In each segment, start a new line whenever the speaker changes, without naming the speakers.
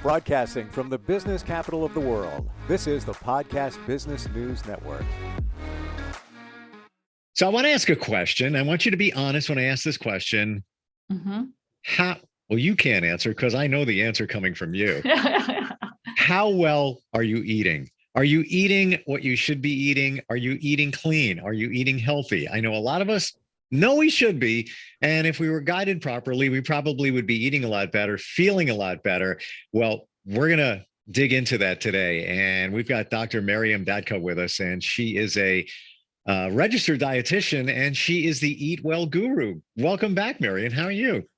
Broadcasting from the business capital of the world, this is the Podcast Business News Network.
So I want to ask a question. I want you to be honest when I ask this question. Well, you can't answer because I know the answer coming from you. How well are you eating? Are you eating what you should be eating? Are you eating clean? Are you eating healthy? I know a lot of us know we should be. And if we were guided properly, we probably would be eating a lot better, feeling a lot better. Well, we're going to dig into that today. And we've got Dr. Maryam Dadkhah with us, and she is a registered dietitian, and she is the Eat Well Guru. Welcome back, Maryam. How are you?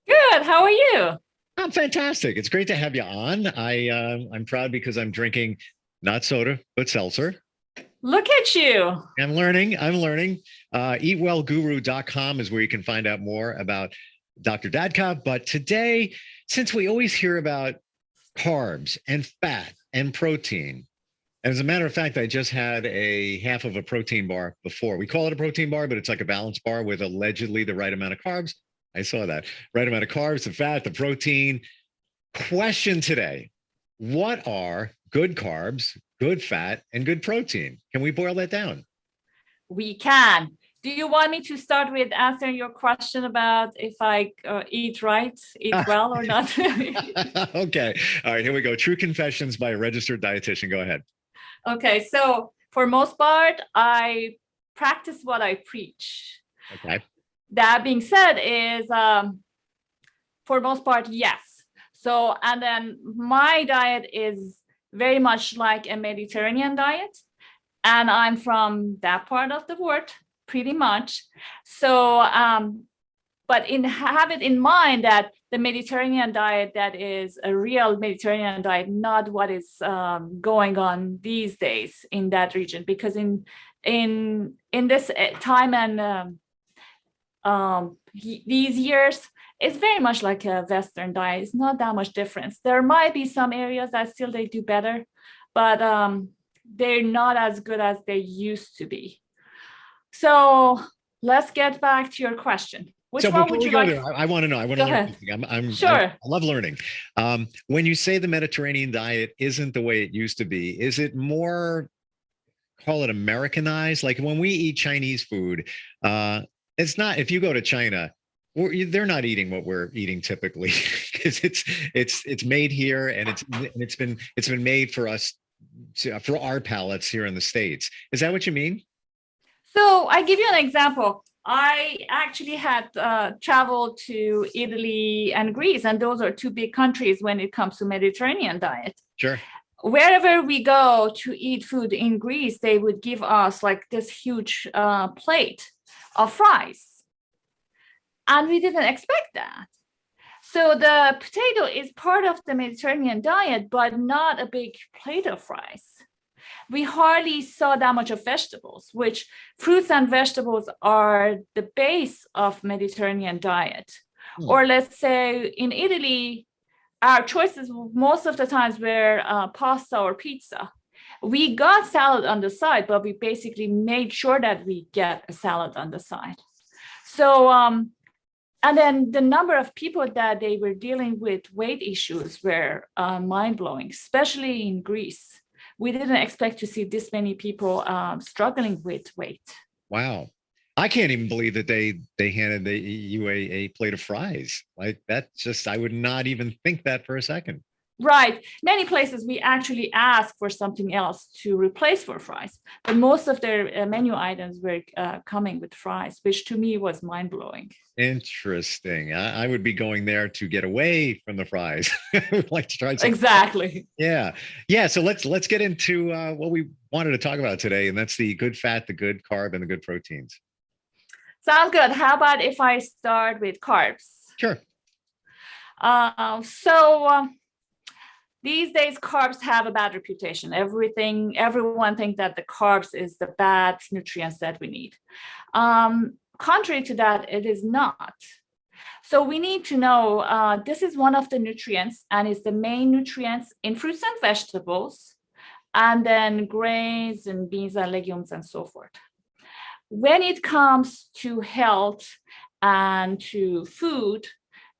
Good. How are you?
I'm fantastic. It's great to have you on. I'm proud because I'm drinking not soda, but seltzer.
Look at you.
I'm learning. Eatwellguru.com is where you can find out more about Dr. Dadkhah. But today, since we always hear about carbs and fat and protein, as a matter of fact, I just had a half of a protein bar before. We call it a protein bar, but it's like a balanced bar with allegedly the right amount of carbs. I saw that. Right amount of carbs, the fat, the protein. Question today, what are good carbs, good fat, and good protein? Can we boil that down?
We can. Do you want me to start with answering your question about if I eat right, eat well or not?
Okay. All right, here we go. True confessions by a registered dietitian. Go ahead.
Okay. So for most part, I practice what I preach.
Okay.
That being said is for most part, yes. So, and then my diet is very much like a Mediterranean diet. And I'm from that part of the world, pretty much. So, but have it in mind that the Mediterranean diet, that is a real Mediterranean diet, not what is going on these days in that region. Because in this time and these years, it's very much like a Western diet. It's not that much difference. There might be some areas that still they do better, but they're not as good as they used to be. So let's get back to your question. Which one would you like?
I want to know. I want to learn something.
Sure.
I love learning. When you say the Mediterranean diet isn't the way it used to be, is it more, call it Americanized? Like when we eat Chinese food, it's not, if you go to China, they're not eating what we're eating typically because it's made here, and it's been made for us for our palates here in the States. Is that what you mean?
So I give you an example. I actually had traveled to Italy and Greece, and those are two big countries when it comes to Mediterranean diet.
Sure.
Wherever we go to eat food in Greece, they would give us like this huge plate of fries. And we didn't expect that. So the potato is part of the Mediterranean diet, but not a big plate of fries. We hardly saw that much of vegetables, which fruits and vegetables are the base of Mediterranean diet. Or let's say in Italy, our choices most of the times were pasta or pizza. We got salad on the side, but we basically made sure that we get a salad on the side. So, and then the number of people that they were dealing with weight issues were mind-blowing, especially in Greece. We didn't expect to see this many people struggling with weight.
Wow. I can't even believe that they handed you a plate of fries. Like that's just, I would not even think that for a second.
Right. Many places we actually ask for something else to replace for fries, but most of their menu items were coming with fries, which to me was mind-blowing.
Interesting. I would be going there to get away from the fries. I would like to try something.
Exactly.
Yeah. So let's get into what we wanted to talk about today, and that's the good fat, the good carb, and the good proteins.
Sounds good. How about if I start with carbs?
Sure.
These days, carbs have a bad reputation. Everyone thinks that the carbs is the bad nutrients that we need. Contrary to that, it is not. So we need to know this is one of the nutrients, and it's the main nutrients in fruits and vegetables, and then grains and beans and legumes and so forth. When it comes to health and to food,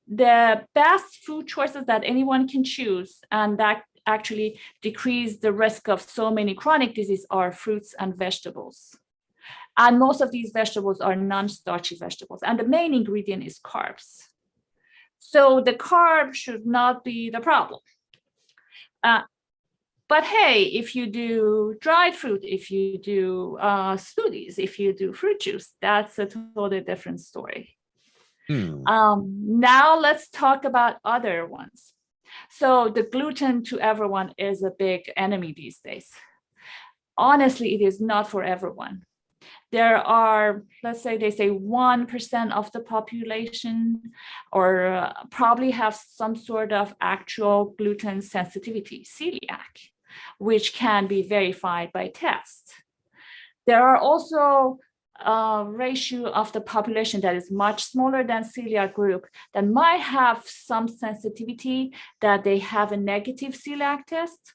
the best food choices that anyone can choose, and that actually decrease the risk of so many chronic diseases, are fruits and vegetables. And most of these vegetables are non-starchy vegetables. And the main ingredient is carbs. So the carb should not be the problem. But hey, if you do dried fruit, if you do smoothies, if you do fruit juice, that's a totally different story. Now let's talk about other ones. So the gluten to everyone is a big enemy these days. Honestly, it is not for everyone. There are, let's say they say 1% of the population or probably have some sort of actual gluten sensitivity, celiac, which can be verified by test. There are also a ratio of the population that is much smaller than celiac group that might have some sensitivity, that they have a negative celiac test,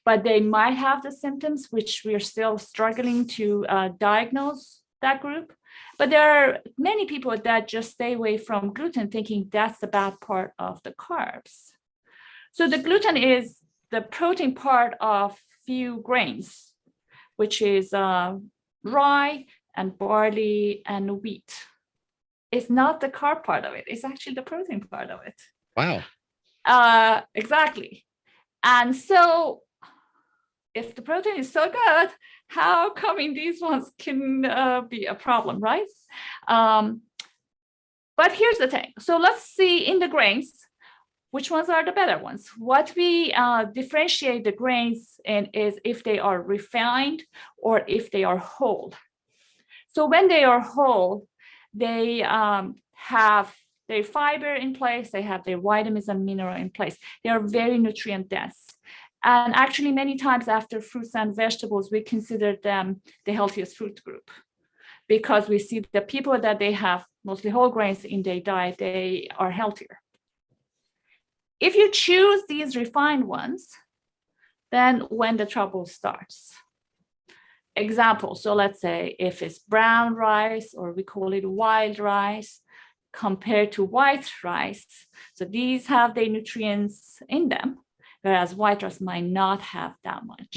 but they might have the symptoms, which we're still struggling to diagnose that group. But there are many people that just stay away from gluten, thinking that's the bad part of the carbs. So the gluten is the protein part of few grains, which is rye and barley and wheat. It's not the carb part of it. It's actually the protein part of it.
Wow.
Exactly. And so if the protein is so good, how come these ones can be a problem, right? But here's the thing. So let's see in the grains, which ones are the better ones. What we differentiate the grains in is if they are refined or if they are whole. So when they are whole, they have their fiber in place, they have their vitamins and mineral in place. They are very nutrient dense. And actually, many times after fruits and vegetables, we consider them the healthiest fruit group, because we see the people that they have mostly whole grains in their diet, they are healthier. If you choose these refined ones, then when the trouble starts. Example, so let's say if it's brown rice, or we call it wild rice, compared to white rice. So these have the nutrients in them, whereas white rice might not have that much.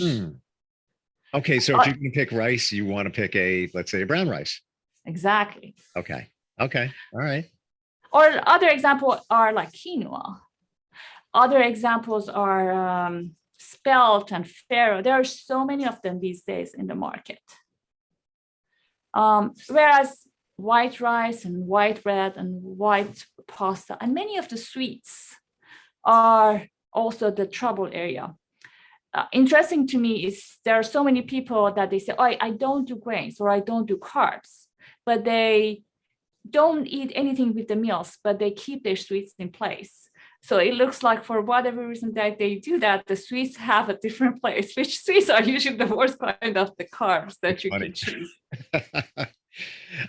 Okay, so if you can pick rice, you want to pick let's say a brown rice.
Exactly.
Okay, all right.
Or other examples are like quinoa. Other examples are spelt and farro. There are so many of them these days in the market. Whereas white rice and white bread and white pasta and many of the sweets are also the trouble area. Interesting to me is there are so many people that they say, oh, I don't do grains or I don't do carbs, but they don't eat anything with the meals, but they keep their sweets in place. So it looks like for whatever reason that they do that, the sweets have a different place, which sweets are usually the worst kind of the carbs that you can choose.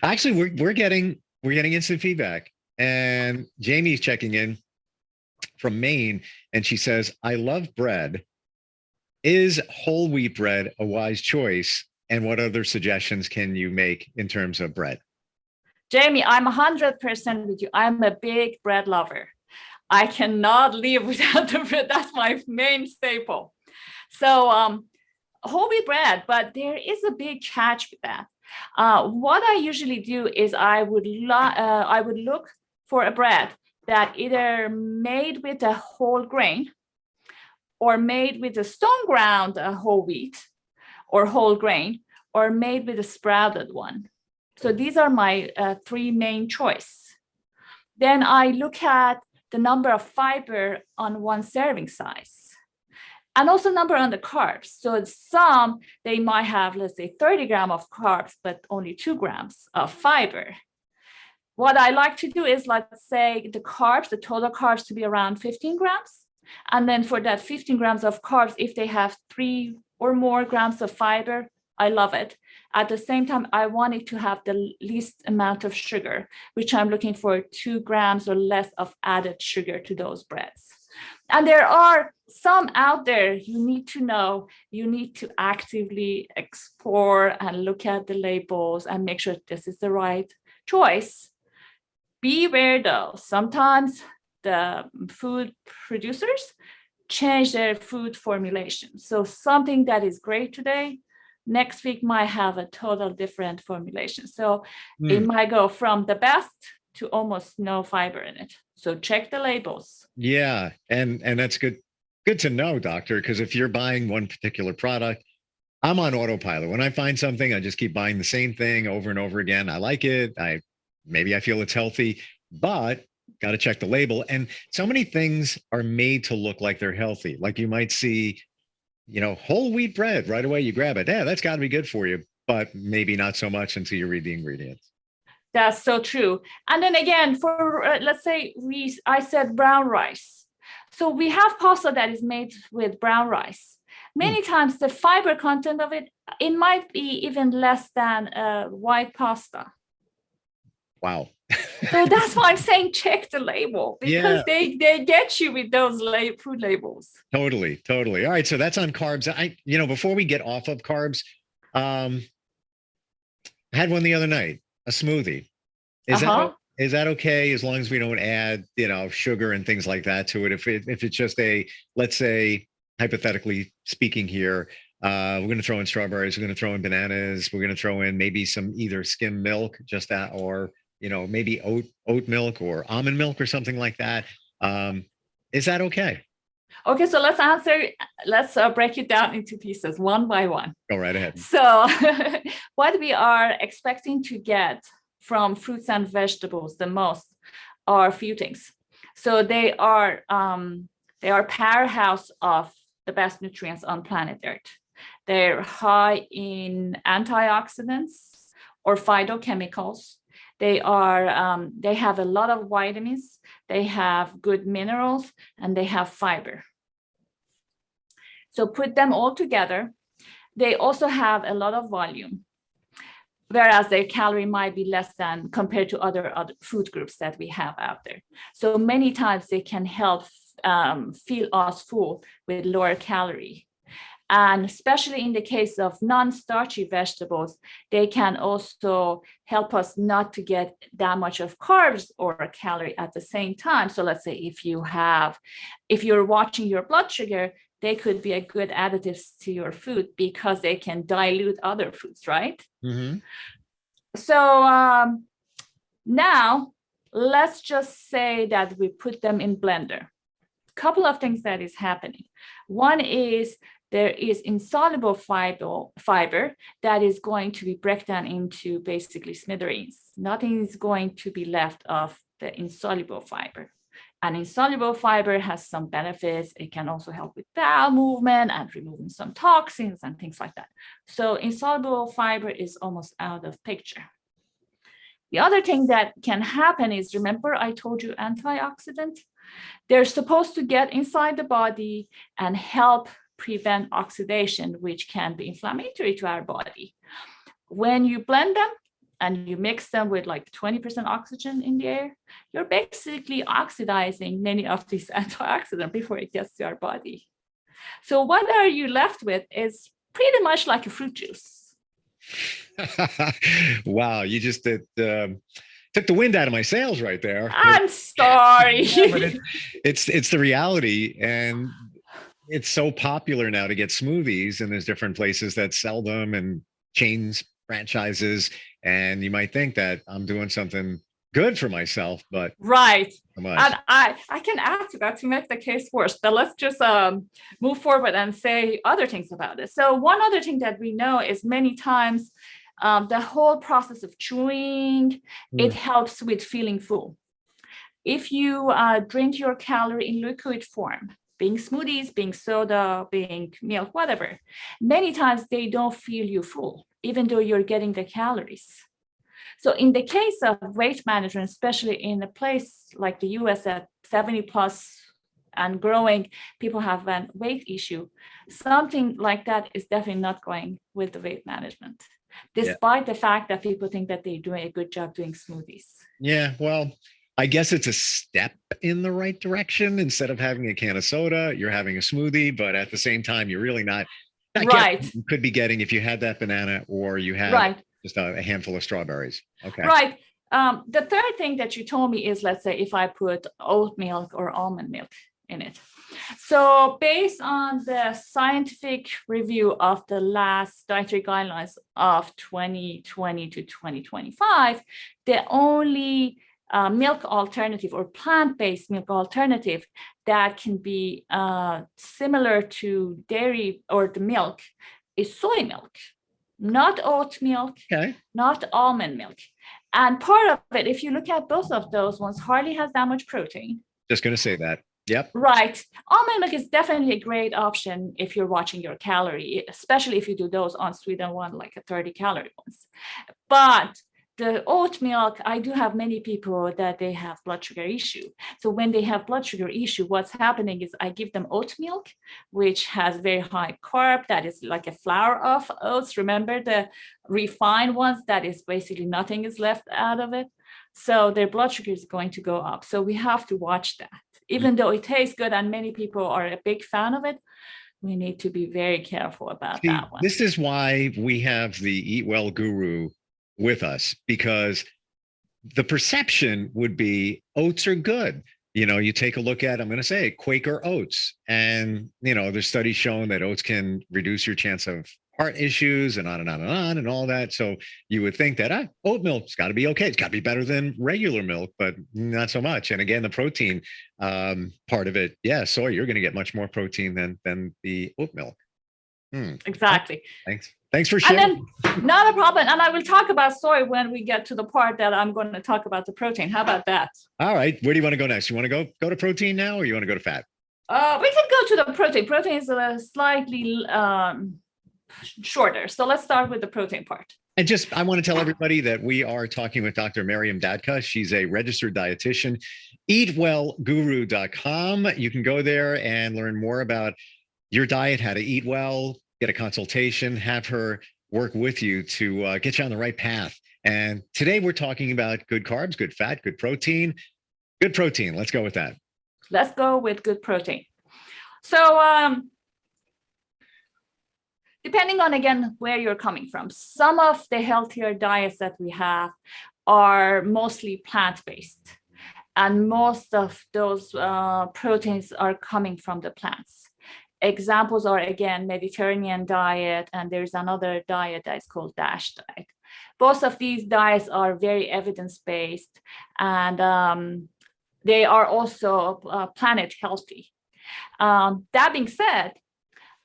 Actually, we're getting instant feedback, and Jamie's checking in from Maine, and she says, I love bread. Is whole wheat bread a wise choice? And what other suggestions can you make in terms of bread?
Jamie, I'm 100% with you. I'm a big bread lover. I cannot live without the bread. That's my main staple. So whole wheat bread, but there is a big catch with that. What I usually do is I would look for a bread that either made with a whole grain or made with a stone ground whole wheat or whole grain, or made with a sprouted one. So these are my three main choices. Then I look at the number of fiber on one serving size, and also number on the carbs. So some, they might have, let's say 30 grams of carbs, but only 2 grams of fiber. What I like to do is, let's say the carbs, the total carbs to be around 15 grams. And then for that 15 grams of carbs, if they have 3 or more grams of fiber, I love it. At the same time, I want it to have the least amount of sugar, which I'm looking for 2 grams or less of added sugar to those breads. And there are some out there you need to know, you need to actively explore and look at the labels and make sure this is the right choice. Beware though, sometimes the food producers change their food formulation. So something that is great today, next week might have a total different formulation. So it might go from the best to almost no fiber in it. So check the labels.
Yeah. And that's good to know, doctor, because if you're buying one particular product, I'm on autopilot. When I find something, I just keep buying the same thing over and over again. I like it. Maybe I feel it's healthy, but got to check the label. And so many things are made to look like they're healthy. Like you might see, whole wheat bread right away. You grab it. Yeah, that's got to be good for you, but maybe not so much until you read the ingredients.
That's so true. And then again, for let's say I said brown rice. So we have pasta that is made with brown rice. Many times the fiber content of it might be even less than white pasta.
Wow.
So that's why I'm saying check the label, because they get you with those food labels.
Totally. All right. So that's on carbs. Before we get off of carbs, I had one the other night, a smoothie. Is that okay as long as we don't add, sugar and things like that to it? If it's just let's say, hypothetically speaking here, we're going to throw in strawberries, we're going to throw in bananas, we're going to throw in maybe some either skim milk, just that, or maybe oat milk or almond milk or something like that. Is that okay?
Okay, so let's break it down into pieces one by one.
Go right ahead.
So what we are expecting to get from fruits and vegetables the most are a few things. So they are powerhouse of the best nutrients on planet Earth. They're high in antioxidants or phytochemicals. They have a lot of vitamins. They have good minerals, and they have fiber. So put them all together. They also have a lot of volume, whereas their calorie might be less than compared to other food groups that we have out there. So many times they can help feel us full with lower calorie. And especially in the case of non-starchy vegetables, they can also help us not to get that much of carbs or a calorie at the same time. So let's say if you're watching your blood sugar, they could be a good additives to your food because they can dilute other foods, right? Mm-hmm. So now let's just say that we put them in blender. Couple of things that is happening. One is there is insoluble fiber that is going to be broken down into basically smithereens. Nothing is going to be left of the insoluble fiber. And insoluble fiber has some benefits. It can also help with bowel movement and removing some toxins and things like that. So insoluble fiber is almost out of picture. The other thing that can happen is, remember I told you antioxidant? They're supposed to get inside the body and help prevent oxidation, which can be inflammatory to our body. When you blend them and you mix them with like 20% oxygen in the air, you're basically oxidizing many of these antioxidants before it gets to our body. So what are you left with is pretty much like a fruit juice.
Wow, you just took the wind out of my sails right there.
I'm sorry.
Yeah, but it's the reality, and it's so popular now to get smoothies, and there's different places that sell them and chains, franchises, and you might think that I'm doing something good for myself, but
right. And I can add to that to make the case worse, but let's just move forward and say other things about it. So one other thing that we know is many times the whole process of chewing, it helps with feeling full. If you drink your calorie in liquid form, being smoothies, being soda, being milk, whatever, many times they don't feel you full, even though you're getting the calories. So in the case of weight management, especially in a place like the US at 70 plus and growing, people have a weight issue. Something like that is definitely not going with the weight management, despite the fact that people think that they're doing a good job doing smoothies.
Yeah, well, I guess it's a step in the right direction. Instead of having a can of soda, you're having a smoothie, but at the same time, you're really not right. You could be getting if you had that banana or you had just a handful of strawberries. Okay.
Right. The third thing that you told me is, let's say, if I put oat milk or almond milk in it. So based on the scientific review of the last dietary guidelines of 2020 to 2025, the only milk alternative or plant-based milk alternative that can be similar to dairy or the milk is soy milk, not oat milk, not almond milk. And part of it, if you look at both of those ones, hardly has that much protein.
Just going to say that. Yep.
Right. Almond milk is definitely a great option if you're watching your calorie, especially if you do those unsweetened one, like a 30-calorie ones. But the oat milk, I do have many people that they have blood sugar issue. So when they have blood sugar issue, what's happening is I give them oat milk, which has very high carb, that is like a flour of oats. Remember the refined ones, that is basically nothing is left out of it. So their blood sugar is going to go up. So we have to watch that. Even though it tastes good and many people are a big fan of it, we need to be very careful about that one.
This is why we have the Eatwellguru with us, because the perception would be oats are good. You know, you take a look at, I'm going to say Quaker oats, and, you know, there's studies showing that oats can reduce your chance of heart issues and on and on and on and all that. So you would think that oat milk's got to be okay. It's got to be better than regular milk, but not so much. And again, the protein part of it, yeah, soy, you're going to get much more protein than the oat milk.
Exactly.
Thanks for sharing.
And then, not a problem. And I will talk about soy when we get to the part that I'm going to talk about the protein. How about that?
All right. Where do you want to go next? You want to go to protein now, or you want to go to fat?
We can go to the protein. Protein is slightly shorter. So let's start with the protein part.
And I want to tell everybody that we are talking with Dr. Maryam Dadkhah. She's a registered dietitian. Eatwellguru.com. You can go there and learn more about your diet, how to eat well, get a consultation, have her work with you to get you on the right path. And today we're talking about good carbs, good fat, good protein. Good protein. Let's go with that.
Let's go with good protein. So depending on, again, where you're coming from, some of the healthier diets that we have are mostly plant-based. And most of those proteins are coming from the plants. Examples are, again, Mediterranean diet, and there's another diet that is called DASH diet. Both of these diets are very evidence-based, and they are also planet healthy. That being said,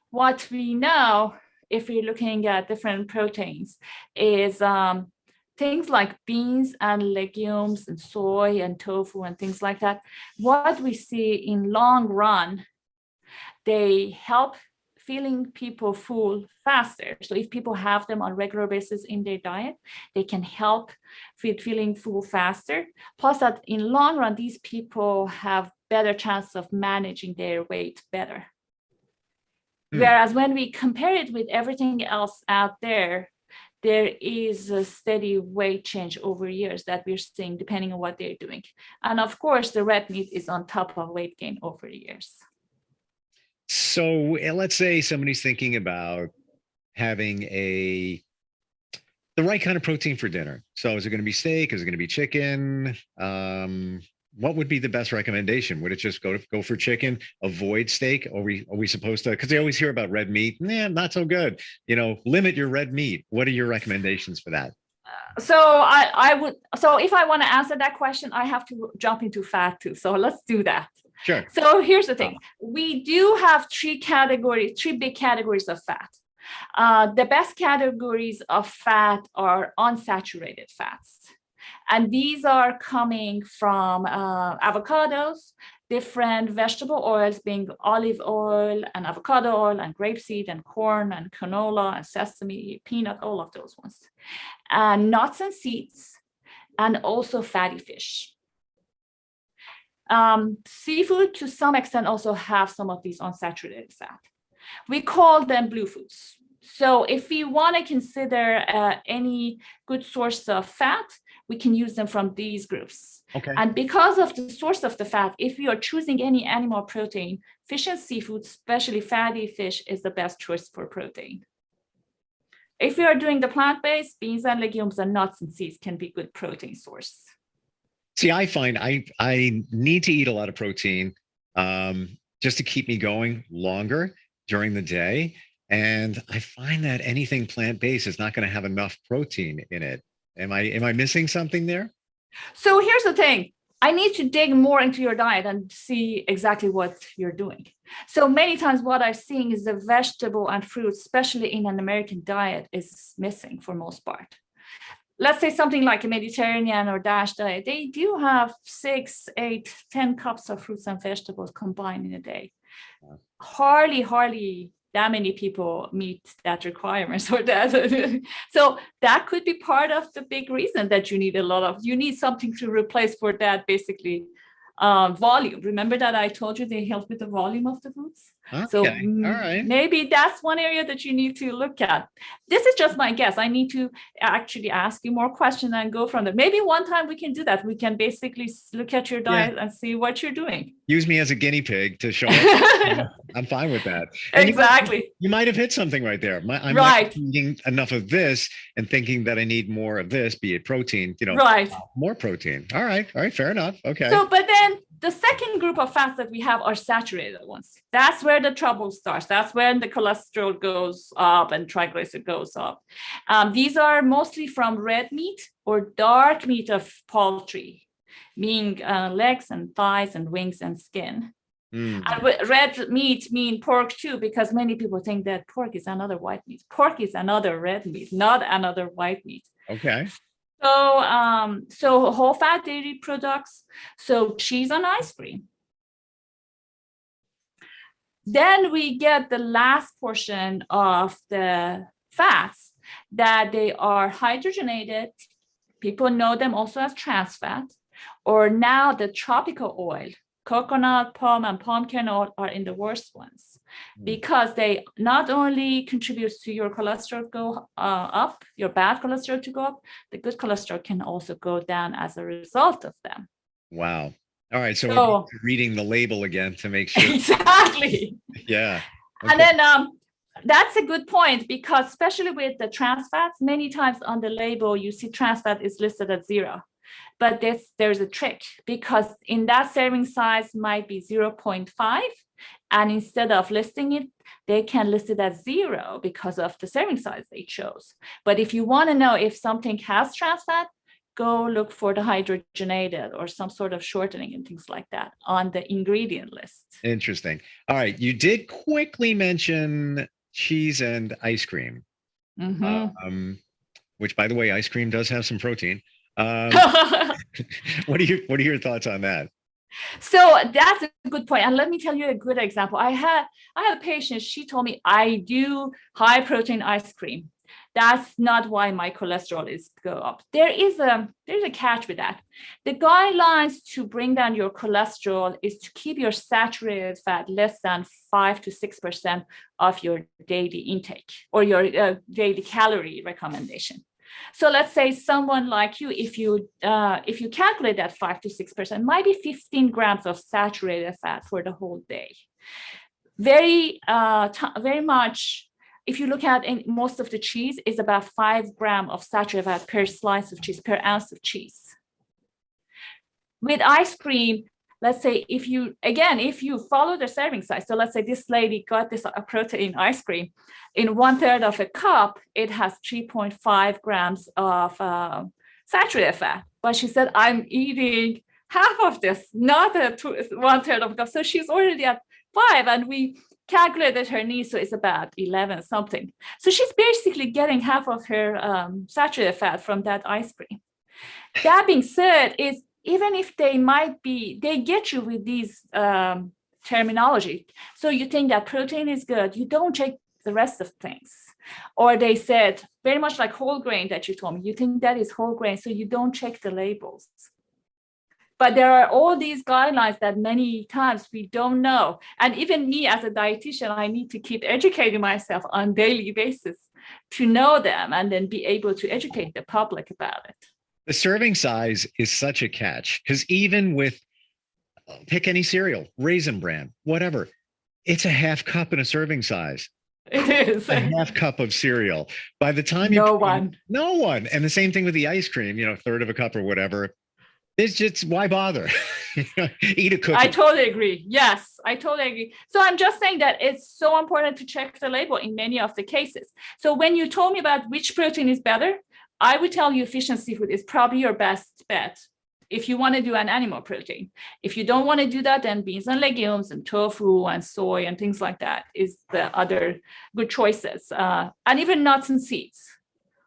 what we know, if we're looking at different proteins, is things like beans and legumes and soy and tofu and things like that. What we see in long run, they help feeling people full faster. So if people have them on a regular basis in their diet, they can help feeling full faster. Plus that in long run, these people have better chance of managing their weight better. Whereas when we compare it with everything else out there, there is a steady weight change over years that we're seeing depending on what they're doing. And of course, the red meat is on top of weight gain over years.
So let's say somebody's thinking about having the right kind of protein for dinner. So is it going to be steak? Is it going to be chicken? What would be the best recommendation? Would it just go for chicken, avoid steak? Are we supposed to, because they always hear about red meat. Nah, not so good. You know, limit your red meat. What are your recommendations for that?
So if I want to answer that question, I have to jump into fat too. So let's do that.
Sure.
So here's the thing. We do have three big categories of fat. The best categories of fat are unsaturated fats. And these are coming from avocados, different vegetable oils being olive oil and avocado oil and grapeseed and corn and canola and sesame, peanut, all of those ones. And nuts and seeds, and also fatty fish. Seafood, to some extent, also have some of these unsaturated fat. We call them blue foods. So if we want to consider any good source of fat, we can use them from these groups.
Okay.
And because of the source of the fat, if we are choosing any animal protein, fish and seafood, especially fatty fish, is the best choice for protein. If you are doing the plant-based, beans and legumes and nuts and seeds can be good protein source.
See, I find I need to eat a lot of protein just to keep me going longer during the day. And I find that anything plant-based is not going to have enough protein in it. Am I missing something there?
So here's the thing. I need to dig more into your diet and see exactly what you're doing. So many times what I'm seeing is the vegetable and fruit, especially in an American diet, is missing for most part. Let's say something like a Mediterranean or DASH diet, they do have 6, 8, 10 cups of fruits and vegetables combined in a day. Hardly that many people meet that requirements or that. So that could be part of the big reason that you need something to replace for that basically volume. Remember that I told you they help with the volume of the foods?
Okay.
So
All right.
maybe that's one area that you need to look at. This is just my guess. I need to actually ask you more questions and go from there. Maybe one time we can do that. We can basically look at your diet and see what you're doing.
Use me as a guinea pig to show up. I'm fine with that. And
exactly.
You might have hit something right there. I'm
right.
not eating enough of this and thinking that I need more of this, be it protein,
right.
More protein. All right. Fair enough. Okay.
So, but then the second group of fats that we have are saturated ones. That's where the trouble starts. That's when the cholesterol goes up and triglyceride goes up. These are mostly from red meat or dark meat of poultry, meaning legs and thighs and wings and skin. And red meat mean pork too, because many people think that pork is another white meat. Pork is another red meat, not another white meat.
Okay.
So whole fat dairy products, so cheese and ice cream. Then we get the last portion of the fats that they are hydrogenated. People know them also as trans fat, or now the tropical oil. Coconut, palm, and palm kernel are in the worst ones because they not only contribute to your cholesterol go up, your bad cholesterol to go up, the good cholesterol can also go down as a result of them.
Wow. All right. So we're reading the label again to make sure.
Exactly.
Yeah. Okay.
And then that's a good point because especially with the trans fats, many times on the label, you see trans fat is listed at 0. But there's a trick because in that serving size might be 0.5. And instead of listing it, they can list it as 0 because of the serving size they chose. But if you want to know if something has trans fat, go look for the hydrogenated or some sort of shortening and things like that on the ingredient list.
Interesting. All right. You did quickly mention cheese and ice cream, which, by the way, ice cream does have some protein. What are your thoughts on that?
So that's a good point. And let me tell you a good example. I had a patient, she told me I do high protein ice cream. That's not why my cholesterol is go up. There's a catch with that. The guidelines to bring down your cholesterol is to keep your saturated fat less than 5 to 6% of your daily intake or your daily calorie recommendation. So let's say someone like you, if you calculate that 5 to 6%, might be 15 grams of saturated fat for the whole day. Very much. If you look at most of the cheese, is about 5 grams of saturated fat per slice of cheese, per ounce of cheese. With ice cream, let's say if you follow the serving size, so let's say this lady got this protein ice cream, in 1/3 of a cup, it has 3.5 grams of saturated fat. But she said, I'm eating half of this, not 1/3 of a cup. So she's already at 5, and we calculated her needs, so it's about 11 something. So she's basically getting half of her saturated fat from that ice cream. That being said, is even if they get you with these terminology. So you think that protein is good, you don't check the rest of things. Or they said, very much like whole grain that you told me, you think that is whole grain, so you don't check the labels. But there are all these guidelines that many times we don't know. And even me as a dietitian, I need to keep educating myself on a daily basis to know them and then be able to educate the public about it.
The serving size is such a catch because even with, pick any cereal, Raisin Bran, whatever, it's a half cup in a serving size.
It is.
A half cup of cereal. By the time
no one.
And the same thing with the ice cream, a third of a cup or whatever. It's just, why bother? Eat a cookie.
I totally agree. Yes, I totally agree. So I'm just saying that it's so important to check the label in many of the cases. So when you told me about which protein is better, I would tell you fish and seafood is probably your best bet if you want to do an animal protein. If you don't want to do that, then beans and legumes and tofu and soy and things like that is the other good choices. And even nuts and seeds.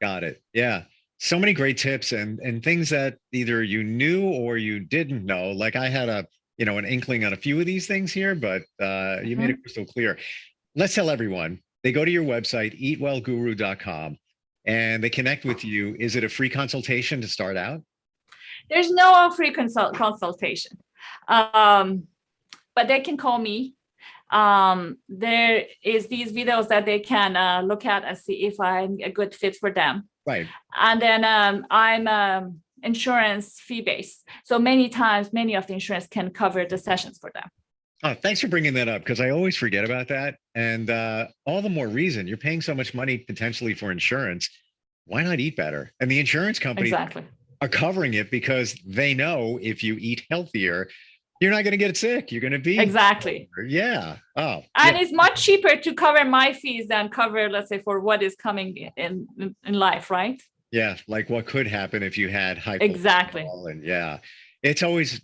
Got it. Yeah. So many great tips and things that either you knew or you didn't know. Like I had an inkling on a few of these things here, but you made it crystal clear. Let's tell everyone, they go to your website, eatwellguru.com, and they connect with you. Is it a free consultation to start out?
There's no free consultation, but they can call me. There is these videos that they can look at and see if I'm a good fit for them.
Right.
And then I'm insurance fee-based. So many times, many of the insurance can cover the sessions for them.
Oh, thanks for bringing that up, because I always forget about that. And all the more reason you're paying so much money potentially for insurance. Why not eat better? And the insurance companies are covering it because they know if you eat healthier, you're not going to get sick. You're going to be
exactly.
Yeah. Oh,
and it's much cheaper to cover my fees than cover, let's say, for what is coming in life, right?
Yeah, like what could happen if you had high
exactly.
And yeah, it's always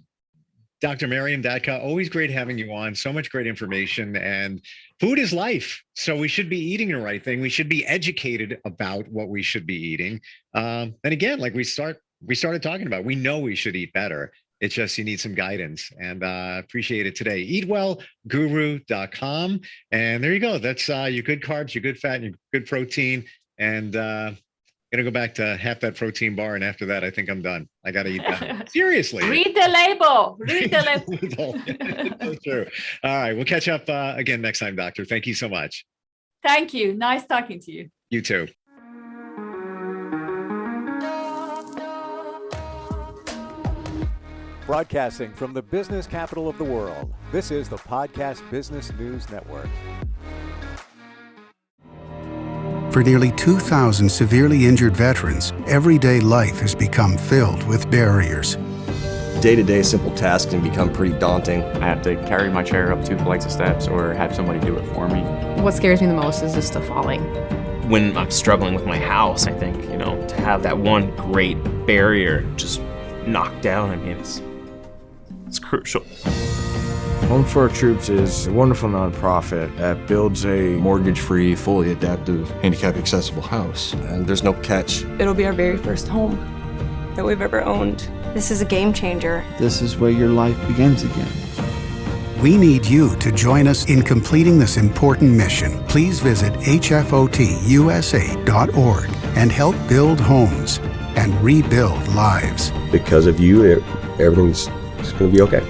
Dr. Maryam Dadkhah, always great having you on. So much great information, and food is life. So we should be eating the right thing. We should be educated about what we should be eating. And again, like we started talking about, we know we should eat better. It's just you need some guidance, and appreciate it today. Eatwellguru.com. And there you go. That's your good carbs, your good fat, and your good protein. And going to go back to half that protein bar. And after that, I think I'm done. I got to eat that. Seriously.
Read the label. Read the label.
That's true. All right. We'll catch up again next time, Doctor. Thank you so much.
Thank you. Nice talking to you.
You too.
Broadcasting from the business capital of the world, this is the Podcast Business News Network.
For nearly 2,000 severely injured veterans, everyday life has become filled with barriers.
Day-to-day simple tasks can become pretty daunting.
I have to carry my chair up 2 flights of steps or have somebody do it for me.
What scares me the most is just the falling.
When I'm struggling with my house, I think, to have that one great barrier just knocked down, it's crucial.
Home for Our Troops is a wonderful nonprofit that builds a
mortgage-free, fully adaptive, handicap-accessible house. And there's no catch.
It'll be our very first home that we've ever owned.
This is a game changer.
This is where your life begins again.
We need you to join us in completing this important mission. Please visit hfotusa.org and help build homes and rebuild lives.
Because of you, everything's going to be okay.